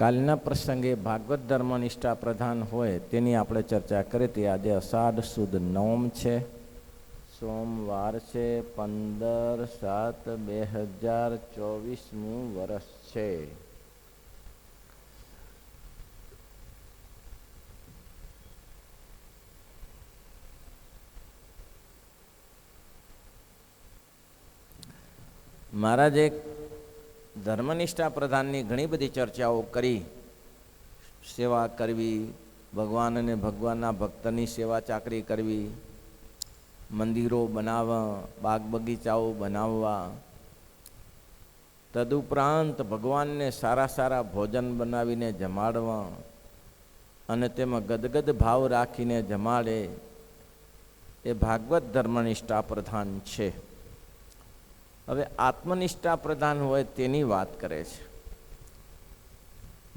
કાલના પ્રસંગે ભાગવત ધર્મનિષ્ઠા પ્રધાન હોય તેની આપણે ચર્ચા કરી હતી. આજે અષાઢ સુદ નવમ છે, સોમવાર છે, 15/7/2024 વર્ષ છે. મહારાજે ધર્મનિષ્ઠા પ્રધાનની ઘણી બધી ચર્ચાઓ કરી. સેવા કરવી, ભગવાન અને ભગવાનના ભક્તની સેવા ચાકરી કરવી, મંદિરો બનાવવા, બાગ બગીચાઓ બનાવવા, તદુપરાંત ભગવાનને સારા સારા ભોજન બનાવીને જમાડવા અને તેમાં ગદગદ ભાવ રાખીને જમાડે, એ ભાગવત ધર્મનિષ્ઠા પ્રધાન છે. હવે આત્મનિષ્ઠા પ્રધાન હોય તેની વાત કરે છે.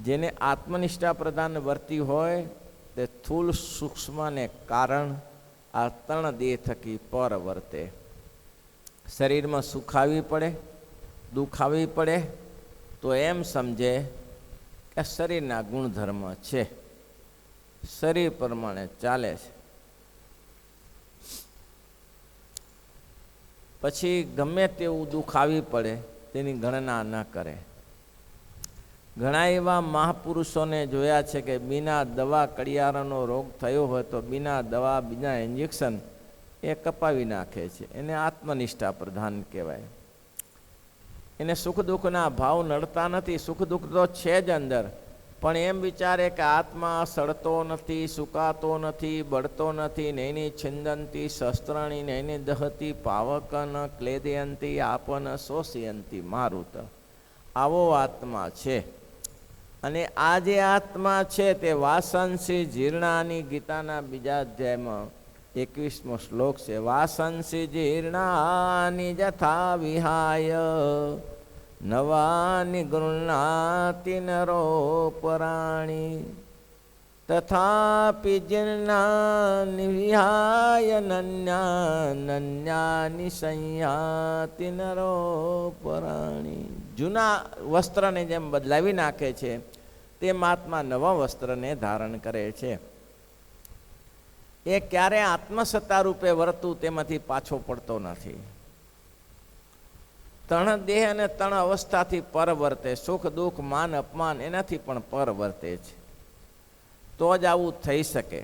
જેને આત્મનિષ્ઠા પ્રધાન વર્તી હોય તે સ્થૂલ સૂક્ષ્મને કારણ આ ત્રણ દેહ થકી પર વર્તે. શરીરમાં સુખ આવવી પડે, દુઃખ આવવી પડે તો એમ સમજે કે શરીરના ગુણધર્મ છે, શરીર પ્રમાણે ચાલે છે. પછી ગમે તેવું દુઃખ આવી પડે તેની ગણના ન કરે. ઘણા એવા મહાપુરુષોને જોયા છે કે બિના દવા કડિયારાનો રોગ થયો હોય તો બિના દવા બિના ઇન્જેક્શન એ કપાવી નાખે છે. એને આત્મનિષ્ઠા પ્રધાન કહેવાય. એને સુખ દુઃખના ભાવ નડતા નથી. સુખ દુઃખ તો છે જ અંદર, પણ એમ વિચારે કે આત્મા સડતો નથી, સુકાતો નથી, બળતો નથી. નૈની છિંદંતી શસ્ત્રણી નૈની દહતી પાવકન ક્લેદયંતી આપન શોષયંતી મારુત. આવો આત્મા છે. અને આ જે આત્મા છે તે વાસંસી જીર્ણાની ગીતાના બીજા અધ્યાયમાં 21મો શ્લોક છે. વાસંસી જીર્ણાની જથા વિહાય નવાની ગૃહ્ણાતિ નરો પરાણી તથાપિ જીર્ણાની વિહાય નન્યાની સંયાતિ નરો પરાણી. જૂના વસ્ત્રને જેમ બદલાવી નાખે છે તેમ આત્મા નવા વસ્ત્રને ધારણ કરે છે. એ ક્યારે આત્મસત્તા રૂપે વર્તું તેમાંથી પાછો પડતો નથી. ત્રણ દેહ અને ત્રણ અવસ્થાથી પર વર્તે. સુખ દુઃખ માન અપમાન એનાથી પણ પર વર્તે છે. તો જ આવું થઈ શકે.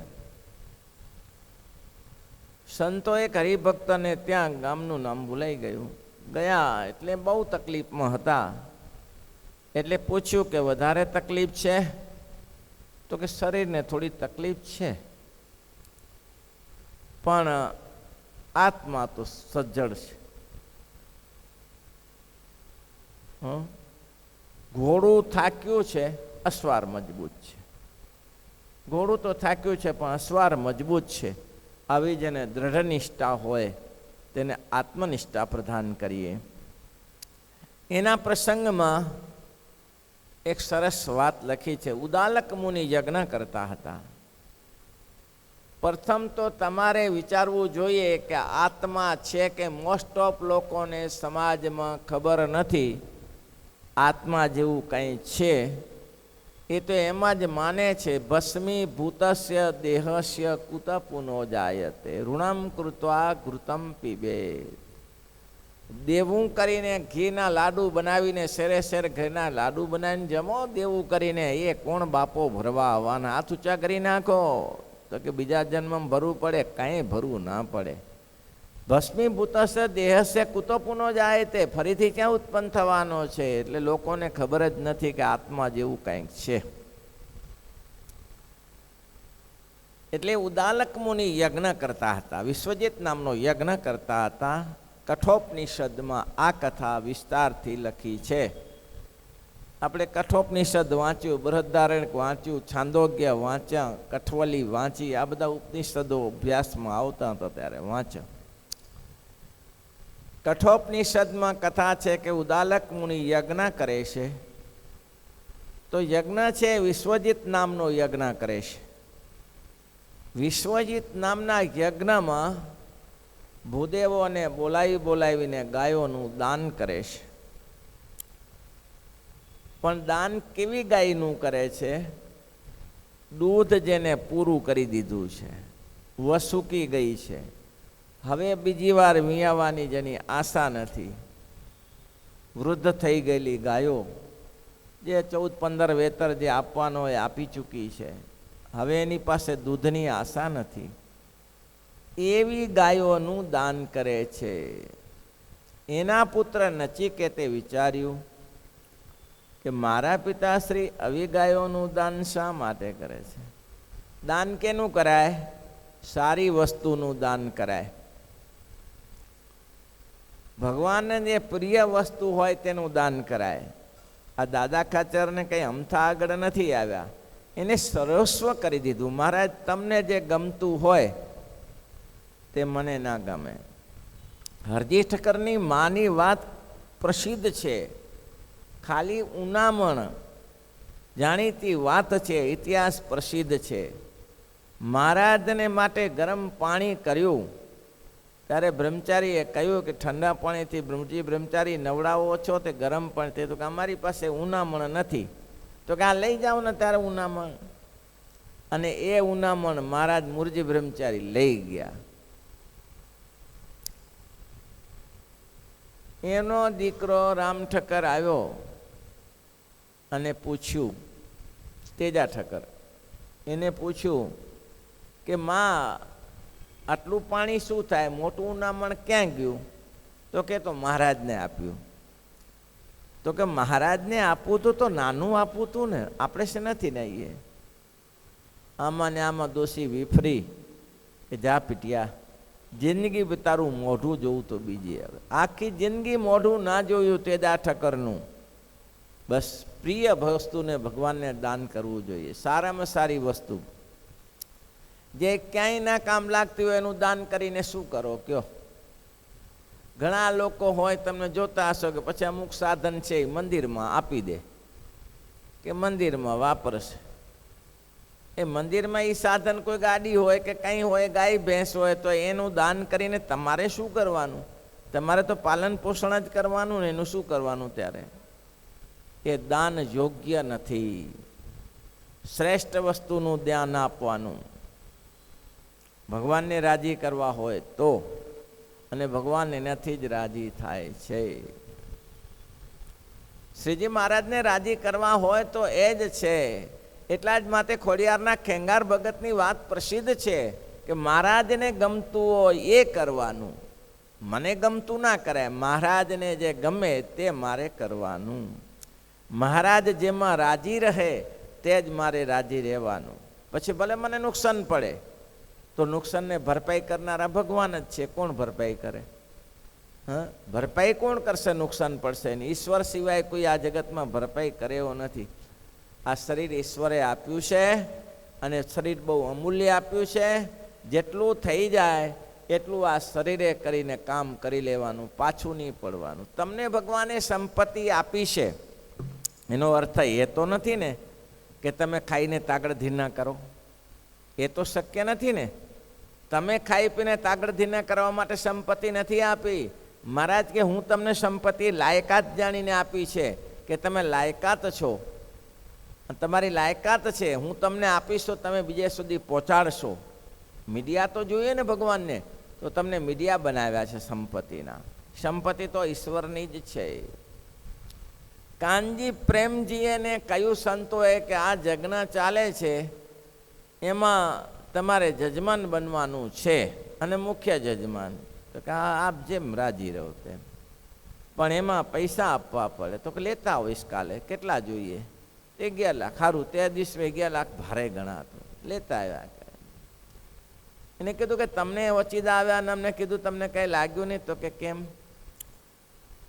સંતો એક હરિભક્તને ત્યાં, ગામનું નામ ભૂલાઈ ગયું, ગયા એટલે બહુ તકલીફમાં હતા. એટલે પૂછ્યું કે વધારે તકલીફ છે? તો કે શરીરને થોડી તકલીફ છે, પણ આત્મા તો સજ્જડ છે. ઘોડું થાક્યું છે, અસવાર મજબૂત છે. ઘોડું તો થાક્યું છે પણ અસવાર મજબૂત છે. આવી જેને દ્રઢ નિષ્ઠા હોય તેને આત્મનિષ્ઠા પ્રદાન કરીએ. એના પ્રસંગમાં એક સરસ વાત લખી છે. ઉદાલક મુનિ યજ્ઞ કરતા હતા. પ્રથમ તો તમારે વિચારવું જોઈએ કે આત્મા છે કે મોસ્ટ ઓફ લોકોને સમાજમાં ખબર નથી આત્મા જેવું કંઈ છે. એ તો એમાં જ માને છે. ભસ્મી ભૂતસ્ય દેહસ્ય કુત પુનો જાયતે ઋણમ કૃત્વા ઘૃતમ પીબે. દેવું કરીને ઘીના લાડુ બનાવીને શેરે શેર ઘીના લાડુ બનાવીને જમો. દેવું કરીને એ કોણ બાપો ભરવા આવવાના? હાથ ઊંચા કરી નાખો. તો કે બીજા જન્મમાં ભરવું પડે. કાંઈ ભરવું ના પડે. ભસ્મીભૂતસ્ય દેહસ્ય કુતો પુનો જાય તે ફરીથી ક્યાં ઉત્પન્ન થવાનો છે? એટલે લોકોને ખબર જ નથી કે આત્મા જેવું કંઈક છે. એટલે ઉદાલક મુનિ યજ્ઞ કરતા હતા. વિશ્વજીત નામનો યજ્ઞ કરતા હતા. કઠોપનિષદમાં આ કથા વિસ્તારથી લખી છે. આપણે કઠોપનિષદ વાંચ્યું, બૃહદારણ્યક વાંચ્યું, છાંદોગ્ય વાંચ્યા, કઠવલી વાંચી. આ બધા ઉપનિષદો અભ્યાસમાં આવતા હતા ત્યારે વાંચ્યા. કઠોપનિષદમાં કથા છે કે ઉદાલક મુનિ યજ્ઞ કરે છે. તો યજ્ઞ છે વિશ્વજીત નામનો યજ્ઞ કરે છે. વિશ્વજીત નામના યજ્ઞમાં ભૂદેવોને બોલાવીને ગાયોનું દાન કરે છે. પણ દાન કેવી ગાયનું કરે છે? દૂધ જેને પૂરું કરી દીધું છે, વસુકી ગઈ છે, હવે બીજી વાર વિયાવાની જેની આશા નથી, વૃદ્ધ થઈ ગયેલી ગાયો જે 14-15 વેતર જે આપવાનો એ આપી ચૂકી છે, હવે એની પાસે દૂધની આશા નથી, એવી ગાયોનું દાન કરે છે. એના પુત્ર નચિકેતે વિચાર્યું કે મારા પિતાશ્રી આવી ગાયોનું દાન શા માટે કરે છે? દાન કેનું કરાય? સારી વસ્તુનું દાન કરાય. ભગવાનને જે પ્રિય વસ્તુ હોય તેનું દાન કરાય. આ દાદા ખાચરને કંઈ અમથા આગળ નથી આવ્યા, એને સર્વસ્વ કરી દીધું. મહારાજ, તમને જે ગમતું હોય તે મને ના ગમે. હરજી ઠક્કરની માની વાત પ્રસિદ્ધ છે, ખાલી ઉનામણ જાણીતી વાત છે, ઇતિહાસ પ્રસિદ્ધ છે. મહારાજને માટે ગરમ પાણી કર્યું ત્યારે બ્રહ્મચારીએ કહ્યું કે ઠંડા પાણીથી બ્રહ્મચારી નવડાવો છો તે ગરમ પાણી. તો કે અમારી પાસે ઉનામણ નથી. તો કે આ લઈ જાઓ ને ત્યારે ઉનામણ. અને એ ઉનામણ મહારાજ મુરજી બ્રહ્મચારી લઈ ગયા. એનો દીકરો રામ ઠક્કર આવ્યો અને પૂછ્યું, તેજા ઠક્કર એને પૂછ્યું કે માં, આટલું પાણી શું થાય? મોટું ઉનામણ ક્યાં ગયું? તો કે તો મહારાજને આપ્યું. તો કે મહારાજને આપવું હતું તો નાનું આપવું હતું ને, આપણે છે નથી ને. એ આમાં ને આમાં દોષી વિફરી કે જા પીટ્યા, જિંદગી તારું મોઢું જોવું તો બીજી. હવે આખી જિંદગી મોઢું ના જોયું તેજા ઠક્કરનું. બસ પ્રિય વસ્તુને ભગવાનને દાન કરવું જોઈએ, સારામાં સારી વસ્તુ જે ક્યાંય ના કામ લાગતી હોય એનું દાન કરીને શું કરો કયો? ઘણા લોકો હોય, તમને જોતા હશો કે પછી અમુક સાધન છે એ મંદિરમાં આપી દે કે મંદિરમાં વાપરશે. એ મંદિરમાં એ સાધન કોઈ ગાડી હોય કે કંઈ હોય, ગાય ભેંસ હોય, તો એનું દાન કરીને તમારે શું કરવાનું? તમારે તો પાલન પોષણ જ કરવાનું ને, એનું શું કરવાનું? ત્યારે એ દાન યોગ્ય નથી. શ્રેષ્ઠ વસ્તુનું ધ્યાન આપવાનું. ભગવાનને રાજી કરવા હોય તો, અને ભગવાન એનાથી જ રાજી થાય છે. શ્રીજી મહારાજને રાજી કરવા હોય તો એ જ છે. એટલા જ માટે ખોડિયારના ખેંગાર ભગતની વાત પ્રસિદ્ધ છે કે મહારાજને ગમતું હોય એ કરવાનું, મને ગમતું ના કરાય. મહારાજને જે ગમે તે મારે કરવાનું. મહારાજ જેમાં રાજી રહે તે જ મારે રાજી રહેવાનું. પછી ભલે મને નુકસાન પડે તો નુકસાનને ભરપાઈ કરનારા ભગવાન જ છે. કોણ ભરપાઈ કરે? હા, ભરપાઈ કોણ કરશે? નુકસાન પડશે ને. ઈશ્વર સિવાય કોઈ આ જગતમાં ભરપાઈ કરે એવો નથી. આ શરીર ઈશ્વરે આપ્યું છે અને શરીર બહુ અમૂલ્ય આપ્યું છે. જેટલું થઈ જાય એટલું આ શરીરે કરીને કામ કરી લેવાનું, પાછું નહીં પડવાનું. તમને ભગવાને સંપત્તિ આપી છે એનો અર્થ એ તો નથી ને કે તમે ખાઈને તાગડધી ના કરો. એ તો શક્ય નથી ને. તમે ખાઈ પીને તાગડધી ના કરવા માટે સંપત્તિ નથી આપી. મહારાજ કે હું તમને સંપત્તિ લાયકાત જાણીને આપી છે કે તમે લાયકાત છો, તમારી લાયકાત છે, હું તમને આપીશ તો તમે બીજે સુધી પહોંચાડશો. મીડિયા તો જોઈએ ને ભગવાનને, તો તમને મીડિયા બનાવ્યા છે સંપત્તિના. સંપત્તિ તો ઈશ્વરની જ છે. કાનજી પ્રેમજીએ કહ્યું સંતોએ કે આ જગ્ન ચાલે છે એમાં તમારે જજમાન બનવાનું છે અને મુખ્ય જજમાન. તો કે આપ જેમ રાજી રહો તેમ, પણ એમાં પૈસા આપવા પડે. તો કે લેતા હોઈશ કાલે. કેટલા જોઈએ? 11 લાખ. સારું, તે દિવસે 11 લાખ ભારે ગણાતું. લેતા આવ્યા. એને કીધું કે તમને ઓચિદા આવ્યા અને અમને કીધું તમને કંઈ લાગ્યું નહીં. તો કે કેમ?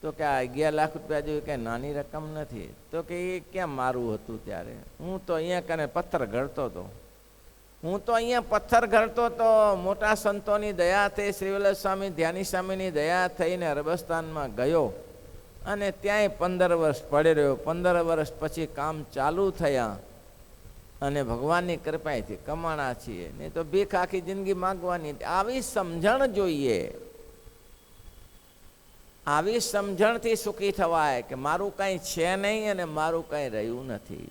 તો કે આ 11 લાખ રૂપિયા જેવી કંઈ નાની રકમ નથી. તો કે એ કેમ મારું હતું ત્યારે? હું તો અહીંયા કને પથ્થર ઘડતો હતો. હું તો અહીંયા પથ્થર ઘડતો તો મોટા સંતોની દયાથી, શ્રી વલ્લભ સ્વામી ધ્યાની સ્વામીની દયા થઈને અરબસ્તાનમાં ગયો અને ત્યાંય 15 વર્ષ પડી રહ્યો. 15 વર્ષ પછી કામ ચાલુ થયા અને ભગવાનની કૃપાથી કમાણા છીએ. નહીં તો ભીખ આખી જિંદગી માગવાની. આવી સમજણ જોઈએ. આવી સમજણથી સુખી થવાય કે મારું કાંઈ છે નહીં અને મારું કાંઈ રહ્યું નથી.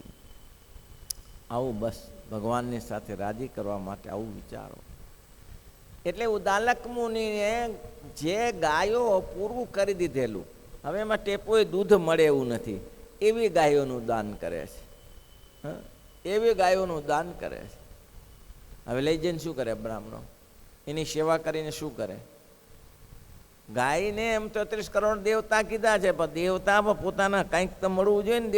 આવું બસ ભગવાનની સાથે રાજી કરવા માટે આવું વિચારો. એટલે ઉદાલક મુનિએ જે ગાયો પૂરું કરી દીધેલું, હવે એમાં ટેપોય દૂધ મળે એવું નથી, એવી ગાયોનું દાન કરે છે. એવી ગાયોનું દાન કરે છે. હવે લઈ જઈને શું કરે બ્રાહ્મણો? એની સેવા કરીને શું કરે? ગાયને એમ 33 કરોડ દેવતા કીધા છે, પણ દેવતા પોતાના કંઈક તો મળવું જોઈએ ને.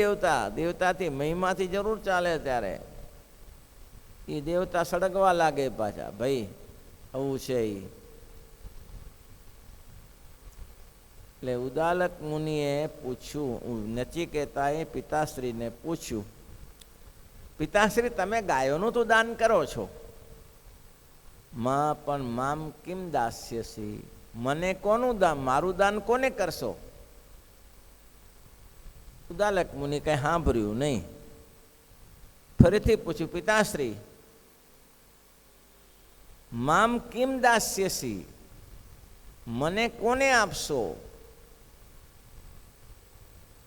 દેવતાથી મહિમાથી જરૂર ચાલે. ત્યારે એ દેવતા સળગવા લાગે પાછા. ભાઈ આવું છે. એટલે ઉદાલક મુનિએ પૂછ્યું, નચિકેતાએ પિતાશ્રીને પૂછ્યું, પિતાશ્રી તમે ગાયોનું તો દાન કરો છો, માં પણ મામ કિમ દાસ્યસી, મને કોનું દાન, મારું દાન કોને કરશો? ઉદાલક મુનિ કઈ સાંભળ્યું નહીં. ફરીથી પૂછ્યું, પિતાશ્રી મામ કિમ દાસ્યસી, મને કોને આપશો?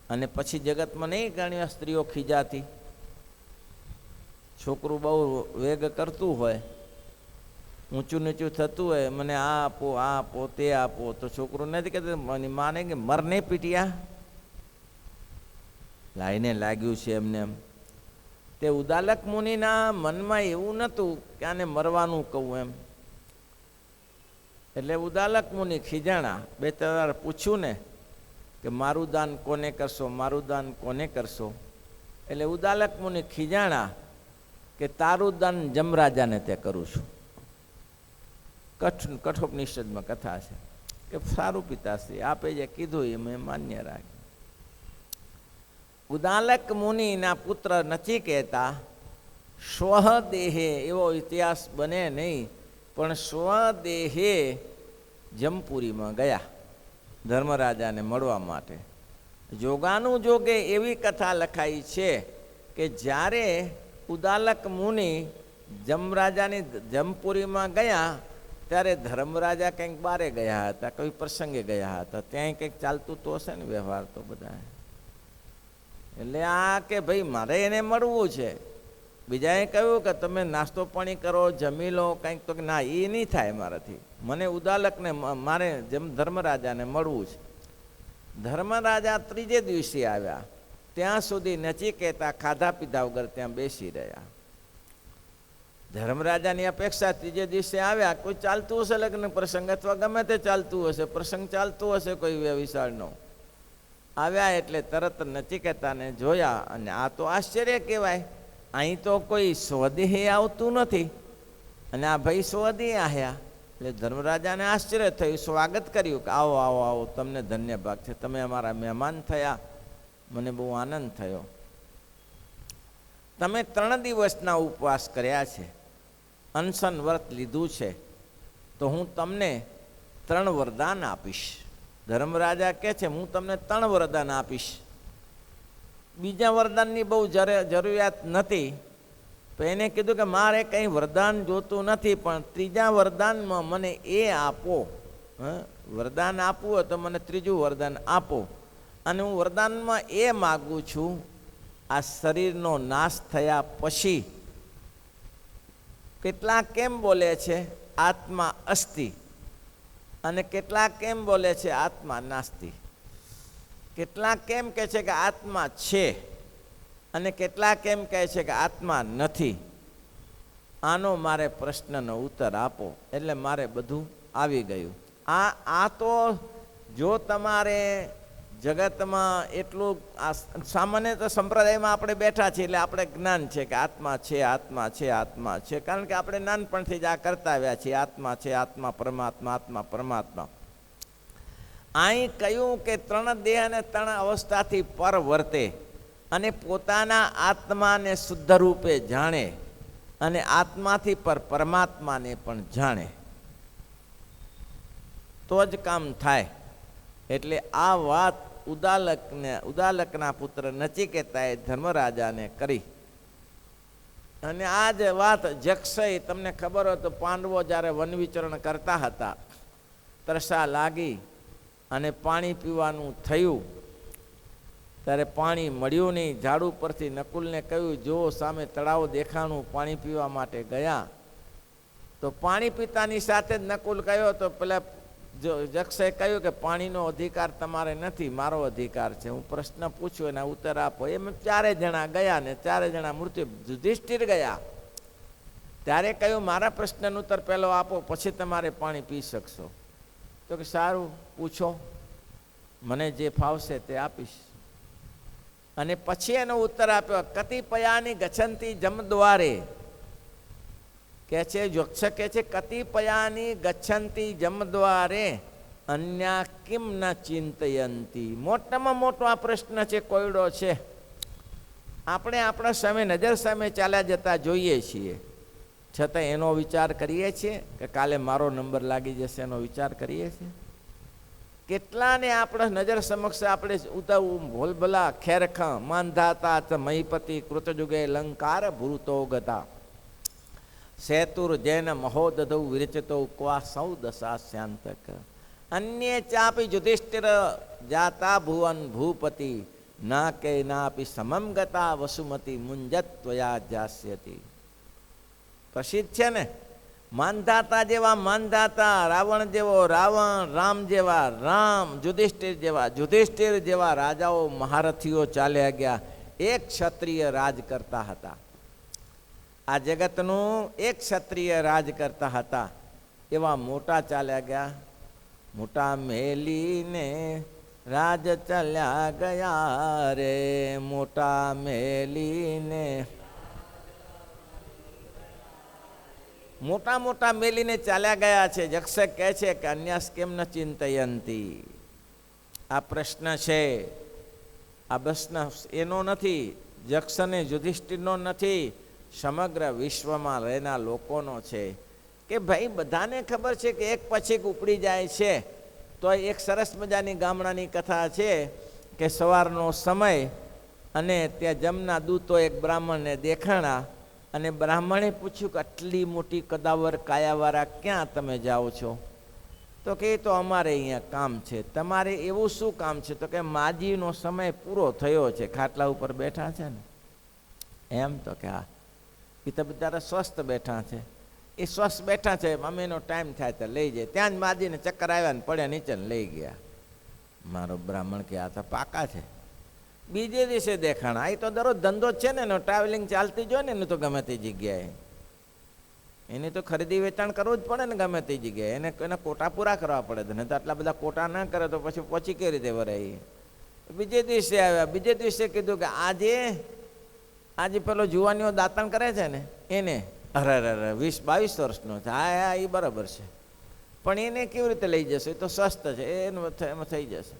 અને પછી જગતમાં નહીં ઘણી સ્ત્રીઓ ખીજાતી, છોકરું બહુ વેગ કરતું હોય, ઊંચું નીચું થતું હોય, મને આ આપો આ આપો તે આપો, તો છોકરું નથી કહેતું માને કે મર નહીં પીટ્યા, લાઈને લાગ્યું છે એમને એમ. તે ઉદાલક મુનિના મનમાં એવું નહોતું કે આને મરવાનું કહું એમ. એટલે ઉદાલક મુનિ ખીજાણા. 2-3 વાર પૂછ્યું ને કે મારું દાન કોને કરશો, મારું દાન કોને કરશો? એટલે ઉદાલક મુનિ ખીજાણા કે તારું દાન જમરાજાને તે કરું છું. કઠોપનિષદમાં કથા છે કે સારું પિતાશ્રી આપે જે કીધું એ મેં માન્ય રાખ્યું. ઉદાલક મુનિના પુત્ર નચિકેતા સ્વદેહે, એવો ઇતિહાસ બને નહીં, પણ સ્વદેહે જમપુરીમાં ગયા ધર્મરાજાને મળવા માટે. જોગાનું જોગે એવી કથા લખાઈ છે કે જ્યારે ઉદાલક મુનિ જમરાજાની જમપુરીમાં ગયા ત્યારે ધર્મરાજા કંઈક બારે ગયા હતા, કોઈ પ્રસંગે ગયા હતા, ત્યાં કંઈક ચાલતું તો હશે ને વ્યવહાર તો બધા. એટલે આ કે ભાઈ મારે એને મળવું છે. બીજાએ કહ્યું કે તમે નાસ્તો પાણી કરો, જમી લો કંઈક, તો ના એ નહીં થાય મારાથી, મને ઉદાલકને મારે જેમ ધર્મરાજાને મળવું છે. ધર્મરાજા 3જે દિવસે આવ્યા, ત્યાં સુધી નચિકેતા ખાધા પીધા વગર ત્યાં બેસી રહ્યા. ધર્મરાજાની અપેક્ષા 3જે દિવસે આવ્યા, કોઈ ચાલતું હશે લગ્ન પ્રસંગ અથવા ગમે તે ચાલતું હશે, પ્રસંગ ચાલતું હશે કોઈ વિશાળનો. આવ્યા એટલે તરત નચિકેતાને જોયા, અને આ તો આશ્ચર્ય કહેવાય, અહીં તો કોઈ સ્વદેહી આવતું નથી અને આ ભાઈ સ્વદેહી આવ્યા. એટલે ધર્મરાજાને આશ્ચર્ય થયું, સ્વાગત કર્યું કે આવો આવો આવો, તમને ધન્ય ભાગ છે, તમે અમારા મહેમાન થયા, મને બહુ આનંદ થયો. તમે 3 દિવસના ઉપવાસ કર્યા છે, અનશન વ્રત લીધું છે, તો હું તમને 3 વરદાન આપીશ. ધર્મરાજા કહે છે હું તમને 3 વરદાન આપીશ. બીજા વરદાનની બહુ જરૂરિયાત નથી, તો એને કીધું કે મારે કંઈ વરદાન જોતું નથી, પણ 3જા વરદાનમાં મને એ આપો. વરદાન આપવું હોય તો મને 3જું વરદાન આપો. અને હું વરદાનમાં એ માગું છું, આ શરીરનો નાશ થયા પછી કેટલાક કેમ બોલે છે આત્મા અસ્તિ, અને કેટલાક કેમ બોલે છે આત્મા નાસ્તિ. કેટલાક કેમ કહે છે કે આત્મા છે, અને કેટલાક કેમ કહે છે કે આત્મા નથી. આનો મારે પ્રશ્નનો ઉત્તર આપો. એટલે મારે બધું આવી ગયું. આ તો જો તમારે જગતમાં એટલું સામાન્ય તો સંપ્રદાયમાં આપણે બેઠા છીએ એટલે આપણે જ્ઞાન છે કે આત્મા છે, આત્મા છે, આત્મા છે, કારણ કે આપણે નાનપણથી જ આ કરતા આવ્યા છીએ, આત્મા છે, આત્મા પરમાત્મા, આત્મા પરમાત્મા. અહીં કહ્યું કે 3 દેહ અને 3 અવસ્થાથી પર વર્તે અને પોતાના આત્માને શુદ્ધ રૂપે જાણે અને આત્માથી પર પરમાત્માને પણ જાણે, તો જ કામ થાય. એટલે આ વાત ઉદાલકના પુત્ર નચિકેતાએ ધર્મરાજાને કરી. અને આ જ વાત જક્ષય, તમને ખબર હોય તો પાંડવો જ્યારે વન વિચરણ કરતા હતા, તરસા લાગી અને પાણી પીવાનું થયું ત્યારે પાણી મળ્યું નહીં. ઝાડુ પરથી નકુલને કહ્યું, જો સામે તળાવ દેખાણું, પાણી પીવા માટે ગયા. તો પાણી પીતાની સાથે જ નકુલ કહ્યો તો પેલા જક્ષે કહ્યું કે પાણીનો અધિકાર તમારે નથી, મારો અધિકાર છે. હું પ્રશ્ન પૂછું એના ઉત્તર આપો. એમ 4 જણા ગયા ને 4 જણા મૃત્યુ. યુધિષ્ઠિર ગયા ત્યારે કહ્યું, મારા પ્રશ્નનો ઉત્તર પહેલો આપો, પછી તમારે પાણી પી શકશો. તો કે સારું, પૂછો, મને જે ફાવશે તે આપીશ. અને પછી એનો ઉત્તર આપ્યો, કતિપયાની ગચ્છન્તિ જમદ્વારે. કે છે જોક્ષ કે છે, કતિપયાની ગચ્છન્તિ જમદ્વારે અન્યા કિમ ન ચિંતયંતી. મોટામાં મોટો આ પ્રશ્ન છે, કોયડો છે. આપણે આપણા સામે નજર સામે ચાલ્યા જતા જોઈએ છીએ, છતાં એનો વિચાર કરીએ છીએ કે કાલે મારો નંબર લાગી જશે, એનો વિચાર કરીએ છીએ. કેટલાને આપણા નજર સમક્ષ આપણે ઉતાવું ભોલભલા ખેરખા માંધાતા મહીપતિ કૃતજુગે લંકાર ભૂતો ગતા સેતુર જૈન મહોદધૌ વિરચતો ક્વા સૌ દશા શ્યાંતક અન્ય ચાપી યુધિષ્ઠિર જાતા ભુવન ભૂપતિ ના કે નાપી સમમ ગતા વસુમતી મુંજત્વયા જાસ્યતી. પ્રસિદ્ધ છે ને, માનધાતા જેવા માનધાતા, રાવણ જેવો રાવણ, રામ જેવા રામ, યુધિષ્ઠિર જેવા રાજાઓ મહારથીઓ ચાલ્યા ગયા. એક ક્ષત્રિય રાજ કરતા હતા. આ જગતનું એક ક્ષત્રિય રાજ કરતા હતા. એવા મોટા ચાલ્યા ગયા. મોટા મેલીને રાજ ચાલ્યા ગયા રે, મોટા મેલીને મોટા મોટા મેલીને ચાલ્યા ગયા છે. જક્ષ કહે છે કે અન્યાસ કેમ ન ચિંતયંતી. આ પ્રશ્ન છે, આ પ્રશ્ન એનો નથી, જક્ષ અને યુધિષ્ઠિરનો નથી, સમગ્ર વિશ્વમાં રહેનાર લોકોનો છે. કે ભાઈ બધાને ખબર છે કે એક પછી ઉપડી જાય છે. તો એક સરસ મજાની ગામડાની કથા છે કે સવારનો સમય અને ત્યાં જમના દૂતો એક બ્રાહ્મણને દેખાણા અને બ્રાહ્મણે પૂછ્યું કે આટલી મોટી કદાવર કાયાવાળા ક્યાં તમે જાઓ છો? તો કે તો અમારે અહીંયા કામ છે. તમારે એવું શું કામ છે? તો કે માજીનો સમય પૂરો થયો છે, ખાટલા ઉપર બેઠા છે ને એમ. તો કે હા, એ તો બિચારા સ્વસ્થ બેઠા છે, એ સ્વસ્થ બેઠા છે, મમ્મીનો ટાઈમ થાય તો લઈ જાય. ત્યાં જ માજીને ચક્કર આવ્યા ને પડ્યા નીચે ને લઈ ગયા. મારો બ્રાહ્મણ કે આ તો પાકા છે. બીજે દિવસે દેખાણા. એ તો દરરોજ ધંધો જ છે ને એનો, ટ્રાવેલિંગ ચાલતી જ હોય ને એનું તો ગમે તે જગ્યાએ. એની તો ખરીદી વેચાણ કરવું જ પડે ને ગમે તે જગ્યાએ. એના કોટા પૂરા કરવા પડે. ને તો આટલા બધા કોટા ના કરે તો પછી પહોંચી કેવી રીતે વરાય. બીજે દિવસે આવ્યા. બીજે દિવસે કીધું કે આજે પેલો જુવાનીઓ દાંતણ કરે છે ને એને, અરે 20-22 વર્ષનો છે. હા એ બરાબર છે, પણ એને કેવી રીતે લઈ જશે? એ તો સ્વસ્થ છે, એમાં થઈ જશે.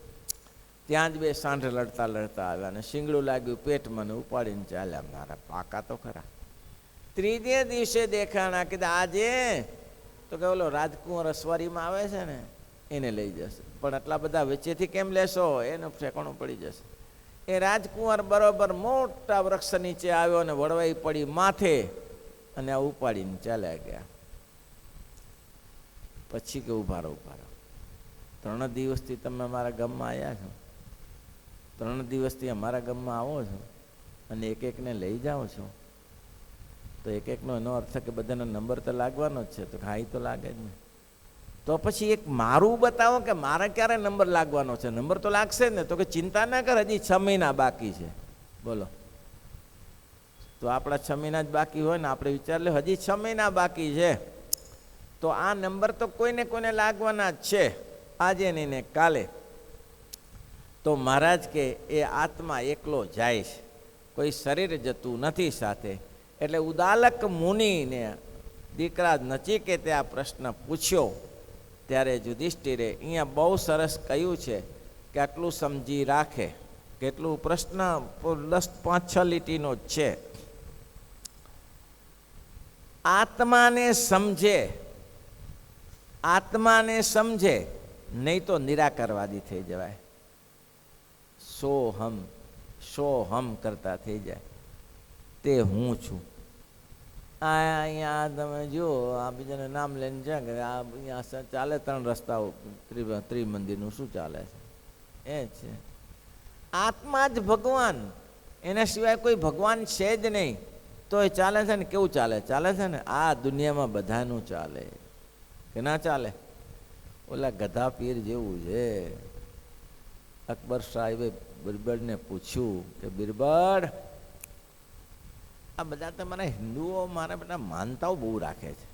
ત્યાં જ બે સાંઢ લડતા લડતા આવ્યા ને શીંગડું લાગ્યું પેટમાં ને ઉપાડીને ચાલ્યા. મારા પાકા તો ખરા. ત્રીજે દિવસે દેખાણા કીધા આજે તો કે ઓલો રાજકુંવર અસવારીમાં આવે છે ને એને લઈ જશે. પણ આટલા બધા વચ્ચેથી કેમ લેશો? એનું ઠેકાણું પડી જશે. એ રાજકુંવર બરોબર મોટા વૃક્ષ નીચે આવ્યો અને વળવાઈ પડી માથે અને આ ઉપાડીને ચાલ્યા ગયા. પછી કે ઉભા રહો 3 દિવસથી તમે અમારા ગામમાં આવ્યા છો, 3 દિવસથી અમારા ગામમાં આવો છો અને એક એકને લઈ જાઓ છો, તો એક એકનો એનો અર્થ કે બધાનો નંબર તો લાગવાનો જ છે. તો હા એ તો લાગે જ ને. તો પછી એક મારું બતાવો કે મારે ક્યારે નંબર લાગવાનો છે? નંબર તો લાગશે ને. તો કે ચિંતા ના કર, હજી 6 મહિના બાકી છે. બોલો, તો આપણા 6 મહિના જ બાકી હોય ને આપણે વિચાર લે હજી 6 મહિના બાકી છે, તો આ નંબર તો કોઈને કોઈને લાગવાના જ છે, આજે નહીં ને કાલે. તો મહારાજ કે એ આત્મા એકલો જાય છે, કોઈ શરીર જતું નથી સાથે. એટલે ઉદાલક મુનિને દીકરા નચિકેતે આ પ્રશ્ન પૂછ્યો ત્યારે યુધિષ્ઠિરે અહીંયા બહુ સરસ કહ્યું છે કે આટલું સમજી રાખે. કેટલું પ્રશ્ન 10-5-6 લીટીનો જ છે. આત્માને સમજે નહીં તો નિરાકરવાદી થઈ જવાય. સોહમ કરતા થઈ જાય. તે હું છું. અહીંયા તમે જુઓ, આ બીજાને નામ લઈને છે કે આ અહીંયા ચાલે 3 રસ્તાઓ ત્રિમંદિરનું શું ચાલે છે? એ છે આત્મા જ ભગવાન, એના સિવાય કોઈ ભગવાન છે જ નહીં. તો એ ચાલે છે ને કેવું ચાલે? ચાલે છે ને આ દુનિયામાં બધાનું ચાલે કે ના ચાલે? ઓલા ગધા પીર જેવું છે. અકબર સાહેબે બિરબલને પૂછ્યું કે બિરબલ, આ બધા તમારા હિન્દુઓ મારા બધા માનતાઓ બહુ રાખે છે,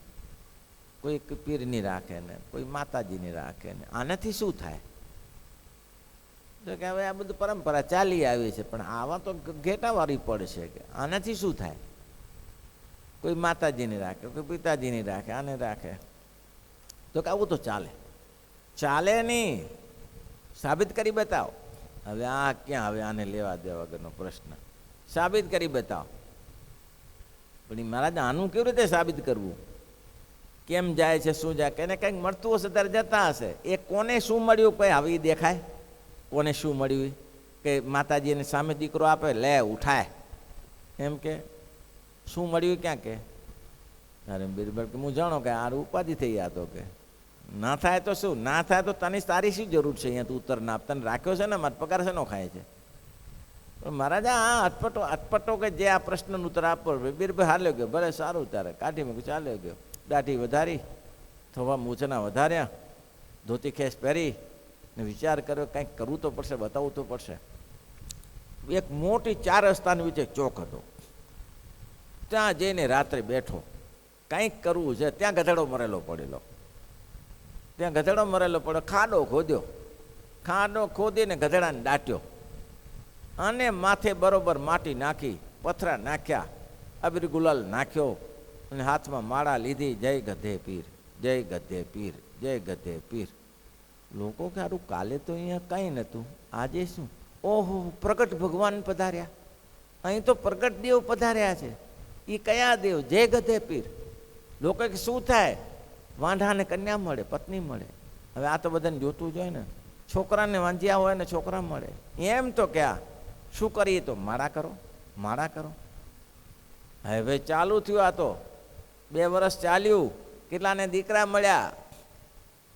કોઈ પીરની રાખે ને કોઈ માતાજીની રાખે ને, આનાથી શું થાય? તો કે હવે આ બધું પરંપરા ચાલી આવી છે, પણ આવા તો ઘેટાવાળી પડશે કે આનાથી શું થાય? કોઈ માતાજીની રાખે, કોઈ પિતાજીની રાખે, આને રાખે. તો કે આવું તો ચાલે? ચાલે નહીં, સાબિત કરી બતાવો. હવે આ ક્યાં, હવે આને લેવા દેવા વગરનો પ્રશ્ન. સાબિત કરી બતાવો. પણ મહારાજ આનું કેવી રીતે સાબિત કરવું? કેમ જાય છે, શું જાય? કેને કંઈક મળતું હશે ત્યારે જતા હશે. એ કોને શું મળ્યું કોઈ હવે દેખાય? કોને શું મળ્યું? કે માતાજીને સામે દીકરો આપે, લે ઉઠાય, એમ કે શું મળ્યું ક્યાં કે? અરે બિરબલ કે હું જાણો કે આ ઉપાધિ થઈ ગયા તો કે ના થાય તો શું? ના થાય તો તને તારી શું જરૂર છે? અહીંયા તું ઉત્તર ના આપ, તને રાખ્યો છે ને, મારે પગાર છે નો ખાય છે. પણ મહારાજ આ અટપટો કે જે આ પ્રશ્નનું ઉત્તર આપો. બિરબલ હાલ્યો ગયો, ભલે સારું, ત્યારે કાઢી મૂકી ચાલ્યો ગયો. દાઢી વધારી, થોડા મૂછના વધાર્યા, ધોતી ખેસ પહેરી ને વિચાર કર્યો કંઈક કરવું તો પડશે, બતાવવું તો પડશે. એક મોટી 4 રસ્તાની વચ્ચે ચોક હતો, ત્યાં જઈને રાત્રે બેઠો. કંઈક કરવું છે. ત્યાં ગધેડો મરેલો પડેલો, ત્યાં ગધેડો મરેલો પડ્યો. ખાડો ખોદ્યો, ખાડો ખોદીને ગધેડાને દાટ્યો અને માથે બરોબર માટી નાખી, પથરા નાખ્યા, અબીર ગુલાલ નાખ્યો અને હાથમાં માળા લીધી. જય ગધે પીર, જય ગધે પીર, જય ગધે પીર. લોકો કે સારું, કાલે તો અહીંયા કંઈ નહોતું, આજે શું? ઓહો, પ્રગટ ભગવાન પધાર્યા. અહીં તો પ્રગટ દેવ પધાર્યા છે. એ કયા દેવ? જય ગધે પીર. લોકો કે શું થાય? વાંઢાને કન્યા મળે, પત્ની મળે. હવે આ તો બધાને જોતું જોઈએ ને. છોકરાને વાંધ્યા હોય ને છોકરા મળે. એમ તો ક્યાં શું કરીએ? તો માળા કરો, માળા કરો. હવે ચાલુ થયું. આ તો 2 વર્ષ ચાલ્યું. કેટલાને દીકરા મળ્યા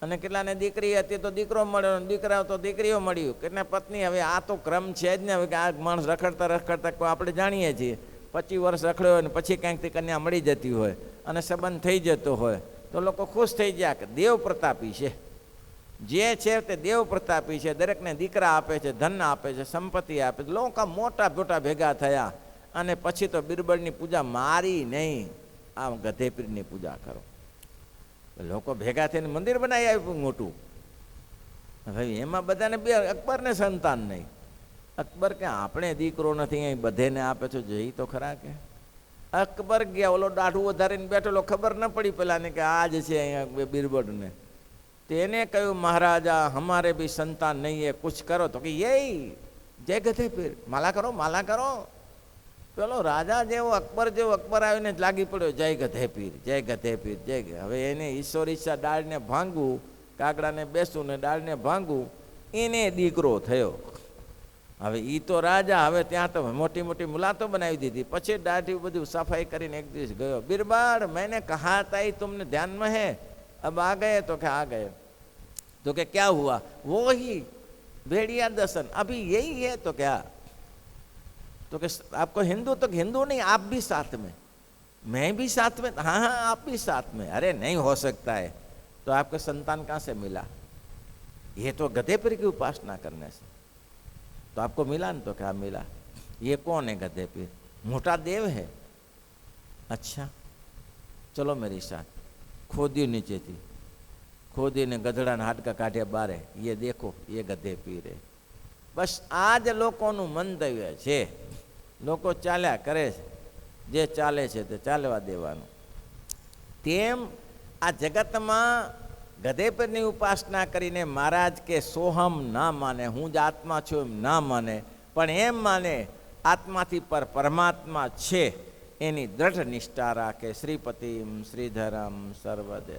અને કેટલાને દીકરી હતી તો દીકરો મળ્યો, દીકરા તો દીકરીઓ મળ્યું, કેટલા પત્ની. હવે આ તો ક્રમ છે જ ને. હવે કે આ માણસ રખડતા રખડતા આપણે જાણીએ છીએ 25 વર્ષ રખડ્યો હોય ને પછી ક્યાંકથી કન્યા મળી જતી હોય અને સંબંધ થઈ જતો હોય તો લોકો ખુશ થઈ ગયા કે દેવ પ્રતાપી છે. જે છે તે દેવ પ્રતાપી છે. દરેકને દીકરા આપે છે, ધન આપે છે, સંપત્તિ આપે છે. લોકો મોટા મોટા ભેગા થયા અને પછી તો બિરબલની પૂજા મારી નહીં, આ ગધે પીરની પૂજા કરો. લોકો ભેગા થઈને મંદિર બનાવી આપ્યું મોટું. ભાઈ એમાં બધાને અકબરને સંતાન નહીં. અકબર કે આપણે દીકરો નથી, અહીં બધેને આપે છે, જઈ તો ખરા કે. અકબર ગયા, ઓલો દાઢું વધારીને બેઠેલો, ખબર ન પડી પેલાને કે આ જ છે અહીંયા બિરબલને. તેને કહ્યું, મહારાજા હમારે ભી સંતાન નહીં હે, કુછ કરો. તો કે યે જય ગધે પીર, માલા કરો, માલા કરો. પેલો રાજા જેવો અકબર જેવો અકબર આવીને જ લાગી પડ્યો, જય ગધે પીર, જય ગધે પીર, જય. હવે એને ઈશ્વર ઈચ્છા ડાળને ભાંગવું, કાગડાને બેસવું ને ડાળને ભાંગવું, એને દીકરો થયો. હવે એ તો રાજા, હવે ત્યાં તો મોટી મોટી મુલાતો બનાવી દીધી. પછી દાઢી બધું સફાઈ કરીને એક દિવસ ગયો, બિરબલ मैंने कहा था ही तुमने ध्यान में है, अब आ गए? तो क्या आ गए? तो क्या क्या हुआ? वो ही भेड़िया दर्शन अभी यही है. तो क्या? तो कि आपको हिंदू? तो हिंदू नहीं, आप भी साथ में, मैं भी साथ में. हाँ हाँ आप भी साथ में. अरे नहीं हो सकता है. तो आपका संतान कहाँ से मिला? ये तो गधे पीर की उपासना करने से. तो आपको मिला ना? तो क्या मिला? ये कौन है गधे पीर? मोटा देव है. अच्छा चलो मेरी साथ. खोदी नीचे थी, खोदी ने गधड़ा हाडका काढ़्या बारे. ये देखो ये गधे पीर है. बस आज लोकोનું મંતવ્ય છે. લોકો ચાલ્યા કરે છે, જે ચાલે છે તે ચાલવા દેવાનું. તેમ આ જગતમાં ગધે પીરની ઉપાસના કરીને મહારાજ કે સોહમ ના માને, હું જ આત્મા છું એમ ના માને, પણ એમ માને આત્માથી પર પરમાત્મા છે એની દ્રઢ નિષ્ઠા રાખે. શ્રીપતિમ શ્રીધરમ સર્વદે.